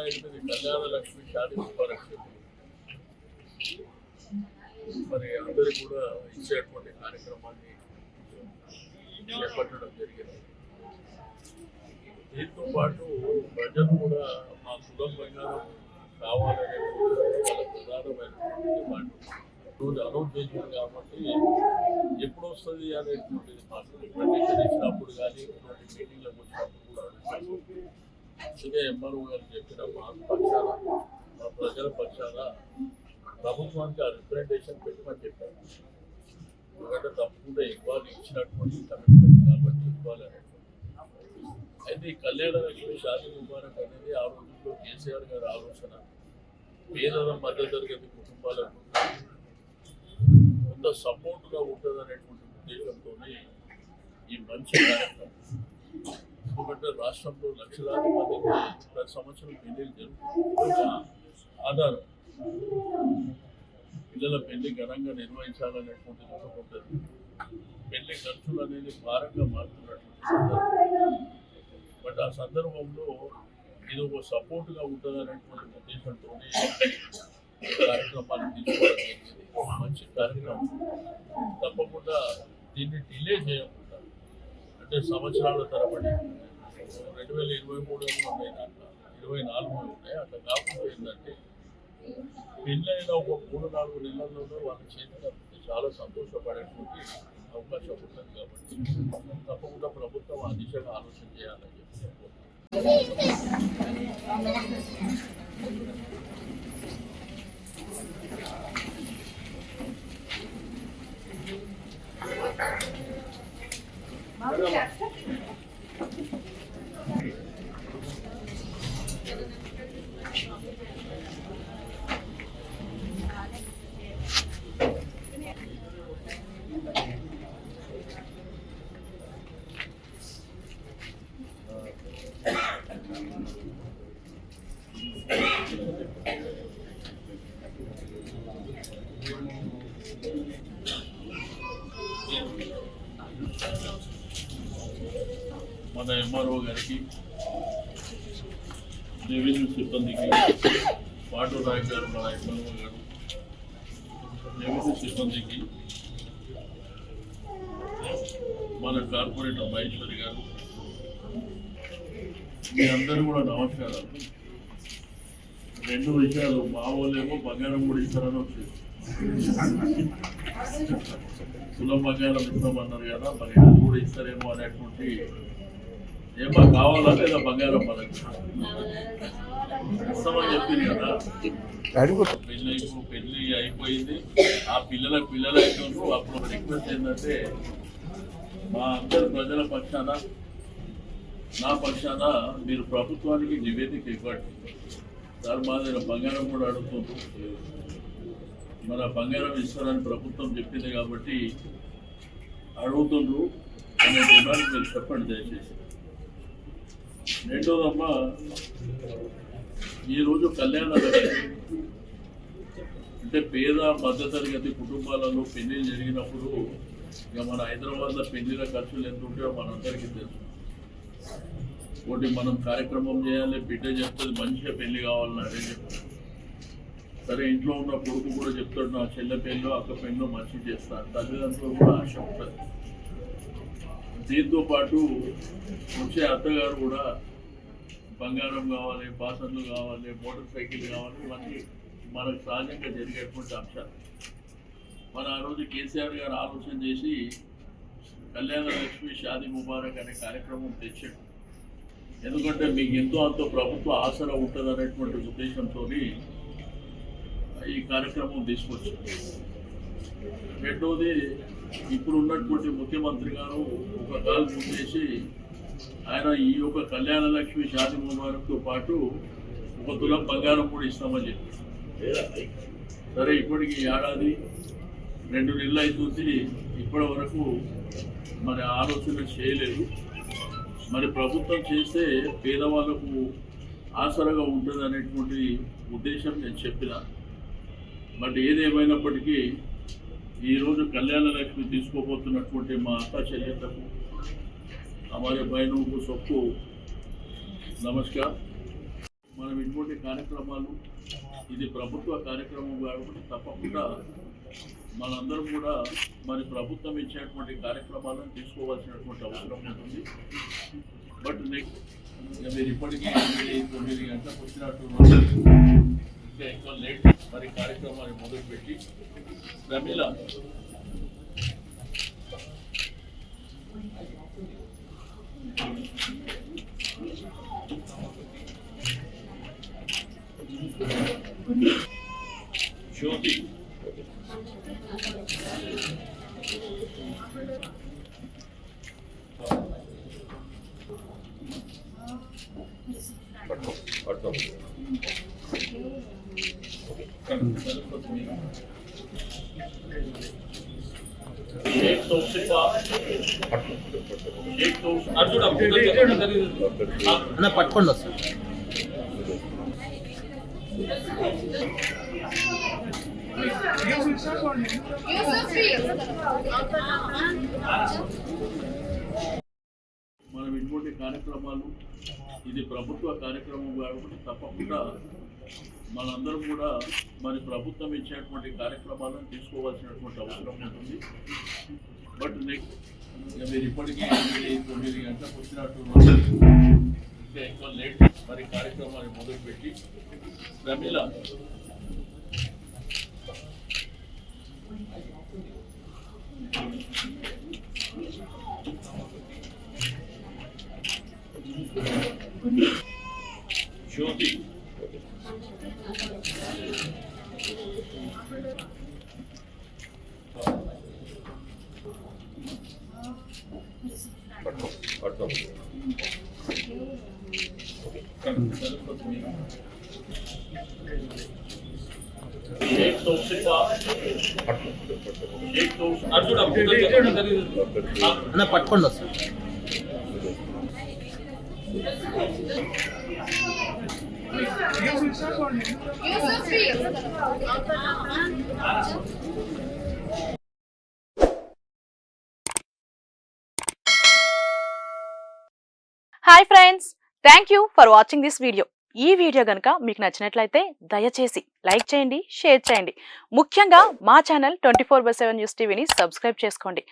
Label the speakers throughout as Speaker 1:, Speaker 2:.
Speaker 1: 08 కళ్యాణ లక్ష్మి షాదీ ముబారక్ మరి అందరికీ కూడా ఇచ్చేటువంటి కార్యక్రమాన్ని చేపట్టడం జరిగింది. దీంతో పాటు ప్రజలు కూడా మా కులం బంగారం కావాలనే వాళ్ళ ప్రధానమైనటువంటి మాట రోజు అనౌన్స్ చేసింది కాబట్టి ఎప్పుడు వస్తుంది అనేటువంటిది మాకు ప్రకటన ఇచ్చినప్పుడు కానీ ఇటువంటి మీటింగ్లకు వచ్చినప్పుడు కూడా ఇదే ఎంఆర్ఓ గారు చెప్పిన మా పక్షాన మా ప్రజల పక్షాన ప్రభుత్వానికి ఆ రిప్రజెంటేషన్ పెట్టమని చెప్పారు. ఎందుకంటే తప్పకుండా ఇవ్వాలి, ఇచ్చినటువంటి కమిట్మెంట్ కాబట్టి ఇవ్వాలి అనేటువంటి. అయితే ఈ కళ్యాణ లక్ష్మి షాదీ ముబారక్ అనేది ఆ రోజుల్లో కేసీఆర్ గారి ఆలోచన పేదల మధ్యతరగతి కుటుంబాలకు కొంత సపోర్ట్గా ఉంటుంది అనేటువంటి ఉద్దేశంతోనే ఈ మంచి కార్యక్రమం. ఎందుకంటే రాష్ట్రంలో లక్షలాది మందికి ప్రతి సంవత్సరం పెళ్లిళ్ళు జరుగుతుంది. ఆధారం పిల్లల పెళ్లి ఘనంగా నిర్వహించాలనేటువంటిది ఉంటుంది. పెళ్లి ఖర్చులు అనేది భారంగా మారుతున్నటువంటి సందర్భం. బట్ ఆ సందర్భంలో ఇది ఒక సపోర్ట్గా ఉంటుంది అనేటువంటి ఉద్దేశంతో కార్యక్రమాన్ని తీసుకోవడం జరిగింది. మంచి కార్యక్రమం. తప్పకుండా దీన్ని డిలే చేయకుండా, అంటే సంవత్సరాల తరబడి 2023 ఉన్నాయి, దాంట్లో 24 ఉన్నాయి. అట్లా కాకుండా ఏంటంటే పెళ్ళైన ఒక 3-4 నెలల్లోనే వాళ్ళ చేతికి చాలా సంతోషపడేటువంటి అవకాశం ఉంటుంది. కాబట్టి తప్పకుండా ప్రభుత్వం ఆ దిశగా ఆలోచన చేయాలని చెప్పి మన ఎంఆర్ఓ గారికి, రెవెన్యూ సిబ్బందికి, పాటో నాయక్ గారు మన ఎంఆర్ఓ గారు, రెవెన్యూ సిబ్బందికి, మన కార్పొరేటర్ మహేశ్వరి గారు, మీ అందరూ కూడా నమస్కారాలు. 2 విషయాలు, మా వాళ్ళేమో బంగారం కూడా ఇస్తారని వచ్చేది. కులం బంగారం ఇస్తామన్నారు కదా, మరి అది కూడా ఇస్తారేమో అనేటువంటి, ఏమో కావాలా లేదా బంగారం మనకు ఇస్తామని చెప్పింది కదా. పెళ్ళి అయిపోయింది, ఆ పిల్లలు అయిపోయినారు. అప్పుడు ఒక రిక్వెస్ట్ ఏంటంటే, మా అందరి ప్రజల పక్షాన, నా పక్షాన మీరు ప్రభుత్వానికి నివేదిక ఇవ్వండి సార్. మా దగ్గర బంగారం కూడా అడుగుతుంది, మన బంగారం ఇస్తారని ప్రభుత్వం చెప్పింది కాబట్టి అడుగుతుండ్రు అనే డిమాండ్ మీరు చెప్పండి దయచేసి. రెండోదమ్మా, ఈరోజు కళ్యాణ లక్ష్మి అంటే పేద మధ్యతరగతి కుటుంబాలలో పెళ్లిళ్ళు జరిగినప్పుడు ఇక మన హైదరాబాద్లో పెళ్లిళ్ళ ఖర్చులు ఎంత ఉంటాయో మనందరికీ తెలుసు. ఒకటి మనం కార్యక్రమం చేయాలి, బిడ్డ చెప్తుంది మంచిగా పెళ్లి కావాలని అదే చెప్తారు. సరే, ఇంట్లో ఉన్న కొడుకు కూడా చెప్తాడు నా చెల్లె పెళ్ళో అక్క పెళ్ళో మంచి చేస్తాను. తల్లిదండ్రులు కూడా ఆశ ఉంటుంది. దీంతో పాటు వచ్చే అత్తగారు కూడా బంగారం కావాలి, పాసన్లు కావాలి, మోటార్ సైకిల్ కావాలి. ఇవన్నీ మనకు సహజంగా జరిగేటువంటి అంశాలు. మన ఆ రోజు కేసీఆర్ గారు ఆలోచన చేసి కళ్యాణ లక్ష్మి షాదీ ముబారక్ అనే కార్యక్రమం తెచ్చాడు. ఎందుకంటే మీకు ఎంతో అంత ప్రభుత్వ ఆసరా ఉంటుంది అనేటువంటి ఉద్దేశంతో ఈ కార్యక్రమం తీసుకొచ్చింది. రెండోది, ఇప్పుడు ఉన్నటువంటి ముఖ్యమంత్రి గారు ఒక కాలు ముందేసి ఆయన ఈ యొక్క కళ్యాణ లక్ష్మి షాదీ ముబారక్తో పాటు 1 తులం బంగారం కూడా ఇస్తామని చెప్పి. సరే, ఇప్పటికి ఏడాది 2 నెలలు అవుతుంది, ఇప్పటి వరకు మరి ఆలోచన చేయలేదు. మరి ప్రభుత్వం చేస్తే పేదవాళ్ళకు ఆసరగా ఉంటుంది అనేటువంటి ఉద్దేశం నేను చెప్పిన. బట్ ఏదేమైనప్పటికీ ఈరోజు కళ్యాణ లక్ష్మి తీసుకోబోతున్నటువంటి మా అక్క చెల్లెళ్లకు, हमारे बहनों को सबको नमस्कार। మనం ఇటువంటి కార్యక్రమాలు, ఇది ప్రభుత్వ కార్యక్రమం కాబట్టి తప్పకుండా మనందరం కూడా మరి ప్రభుత్వం ఇచ్చేటువంటి కార్యక్రమాలను తీసుకోవాల్సినటువంటి అవసరం ఉంటుంది. బట్ నెక్స్ట్ మీరు ఇప్పటికీ 9 గంటలకు వచ్చినట్టు ఇంకా ఎక్కువ లేట్ మరి కార్యక్రమాన్ని మొదలుపెట్టి ప్రమిళ జ్యోతి
Speaker 2: పట్టుకోండి వస్తుంది.
Speaker 1: మనం ఇటువంటి కార్యక్రమాలు, ఇది ప్రభుత్వ కార్యక్రమం కాబట్టి తప్పకుండా మనందరం కూడా మరి ప్రభుత్వం ఇచ్చేటువంటి కార్యక్రమాలను తీసుకోవాల్సినటువంటి అవసరం ఉంటుంది. బట్ నెక్స్ట్ మీరు ఇప్పటికీ 9 గంటలకు వచ్చినట్టు ఇంకా ఎక్కువ లేట్ మరి కార్యక్రమాన్ని మొదలుపెట్టి ప్రమిళ జ్యోతి
Speaker 2: పట్టుకోండి వస్తుంది.
Speaker 3: Hi friends, thank you for watching this video. ఈ వీడియో కనుక మీకు నచ్చినట్లయితే దయచేసి లైక్ చేయండి, షేర్ చేయండి. ముఖ్యంగా మా ఛానల్ 24/7 న్యూస్ టీవీని సబ్స్క్రైబ్ చేసుకోండి.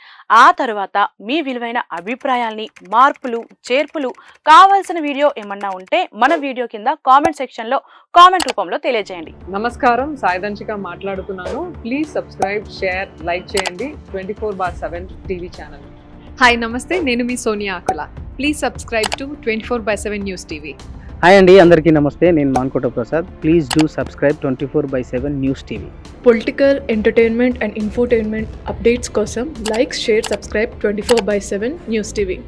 Speaker 3: ఆ తర్వాత మీ విలువైన అభిప్రాయాల్ని, మార్పులు, చేర్పులు, కావాల్సిన వీడియో ఏమన్నా ఉంటే మన వీడియో కింద కామెంట్ సెక్షన్లో కామెంట్ రూపంలో తెలియజేయండి.
Speaker 4: నమస్కారం, సాయిదంచిక మాట్లాడుతున్నాను. ప్లీజ్ సబ్స్క్రైబ్, షేర్, లైక్ చేయండి 24/7 టీవీ ఛానల్.
Speaker 5: హాయ్ నమస్తే, నేను మీ Sonia Akula. Please subscribe to 24/7 news TV.
Speaker 6: Hi అండి, అందరికీ నమస్తే. నేను Mankota Prasad. Please do subscribe 24/7 news TV.
Speaker 7: Political, entertainment and infotainment updates కోసం like, share, subscribe 24/7 news TV.